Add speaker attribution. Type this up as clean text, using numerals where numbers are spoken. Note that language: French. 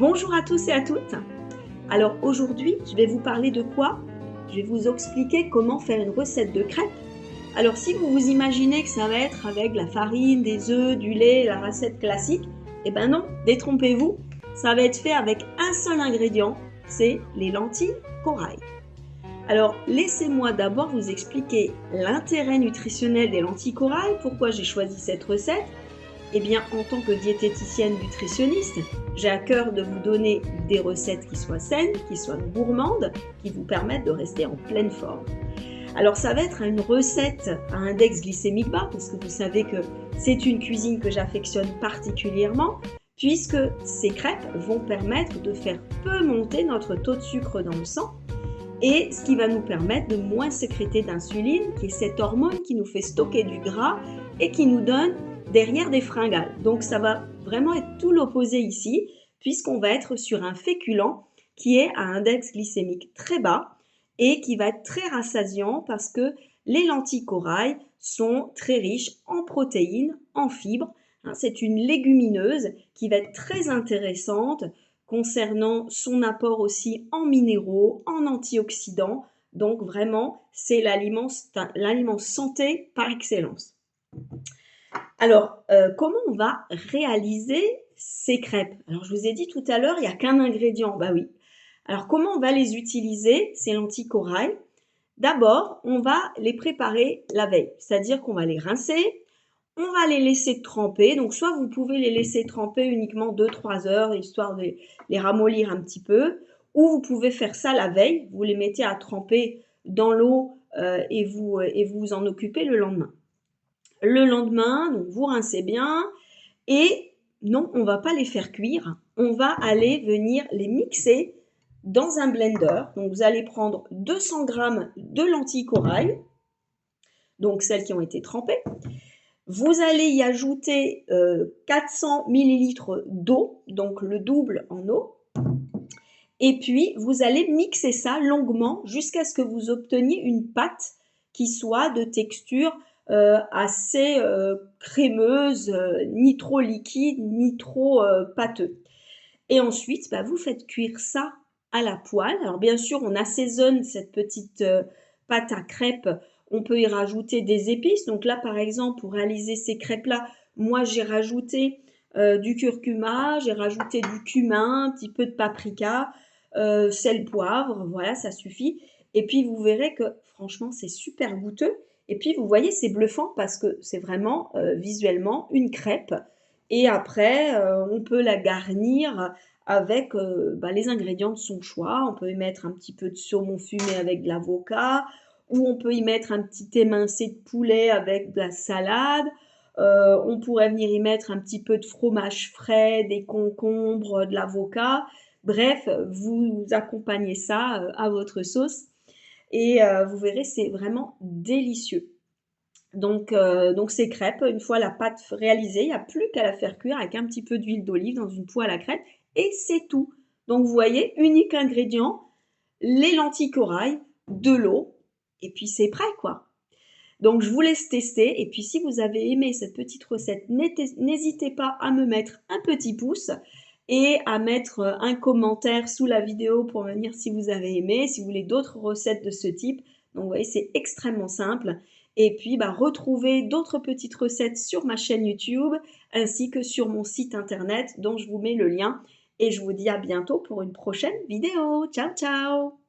Speaker 1: Bonjour à tous et à toutes. Alors aujourd'hui, je vais vous parler de quoi? Je vais vous expliquer comment faire une recette de crêpes. Alors si vous vous imaginez que ça va être avec de la farine, des œufs, du lait, la recette classique, eh ben non, détrompez-vous, ça va être fait avec un seul ingrédient, c'est les lentilles corail. Alors laissez-moi d'abord vous expliquer l'intérêt nutritionnel des lentilles corail, pourquoi j'ai choisi cette recette. Eh bien, en tant que diététicienne nutritionniste, j'ai à cœur de vous donner des recettes qui soient saines, qui soient gourmandes, qui vous permettent de rester en pleine forme. Alors, ça va être une recette à index glycémique bas, parce que vous savez que c'est une cuisine que j'affectionne particulièrement, puisque ces crêpes vont permettre de faire peu monter notre taux de sucre dans le sang, et ce qui va nous permettre de moins sécréter d'insuline, qui est cette hormone qui nous fait stocker du gras et qui nous donne derrière des fringales. Donc ça va vraiment être tout l'opposé ici, puisqu'on va être sur un féculent qui est à index glycémique très bas et qui va être très rassasiant parce que les lentilles corail sont très riches en protéines, en fibres. C'est une légumineuse qui va être très intéressante concernant son apport aussi en minéraux, en antioxydants. Donc vraiment, c'est l'aliment santé par excellence. Alors, comment on va réaliser ces crêpes? Alors, je vous ai dit tout à l'heure, il n'y a qu'un ingrédient. Bah oui. Alors, comment on va les utiliser, ces lentilles corail? D'abord, on va les préparer la veille, c'est-à-dire qu'on va les rincer, on va les laisser tremper. Donc, soit vous pouvez les laisser tremper uniquement 2-3 heures, histoire de les ramollir un petit peu, ou vous pouvez faire ça la veille. Vous les mettez à tremper dans l'eau et vous en occupez le lendemain. Le lendemain, donc vous rincez bien et non, on ne va pas les faire cuire. On va aller venir les mixer dans un blender. Donc vous allez prendre 200 g de lentilles corail, donc celles qui ont été trempées. Vous allez y ajouter 400 ml d'eau, donc le double en eau. Et puis, vous allez mixer ça longuement jusqu'à ce que vous obteniez une pâte qui soit de texture assez crémeuse, ni trop liquide, ni trop pâteux. Et ensuite, vous faites cuire ça à la poêle. Alors bien sûr, on assaisonne cette petite pâte à crêpes. On peut y rajouter des épices. Donc là, par exemple, pour réaliser ces crêpes-là, moi, j'ai rajouté du curcuma, j'ai rajouté du cumin, un petit peu de paprika, sel, poivre, voilà, ça suffit. Et puis, vous verrez que franchement, c'est super goûteux. Et puis, vous voyez, c'est bluffant parce que c'est vraiment visuellement une crêpe. Et après, on peut la garnir avec les ingrédients de son choix. On peut y mettre un petit peu de saumon fumé avec de l'avocat, ou on peut y mettre un petit émincé de poulet avec de la salade. On pourrait venir y mettre un petit peu de fromage frais, des concombres, de l'avocat. Bref, vous accompagnez ça à votre sauce et vous verrez, c'est vraiment délicieux. Donc ces crêpes, une fois la pâte réalisée, il n'y a plus qu'à la faire cuire avec un petit peu d'huile d'olive dans une poêle à crêpes et c'est tout. Donc vous voyez, unique ingrédient, les lentilles corail, de l'eau et puis c'est prêt quoi. Donc je vous laisse tester et puis si vous avez aimé cette petite recette, n'hésitez pas à me mettre un petit pouce et à mettre un commentaire sous la vidéo pour me dire si vous avez aimé, si vous voulez d'autres recettes de ce type. Donc vous voyez, c'est extrêmement simple. Et puis retrouvez d'autres petites recettes sur ma chaîne YouTube ainsi que sur mon site internet dont je vous mets le lien. Et je vous dis à bientôt pour une prochaine vidéo. Ciao ciao!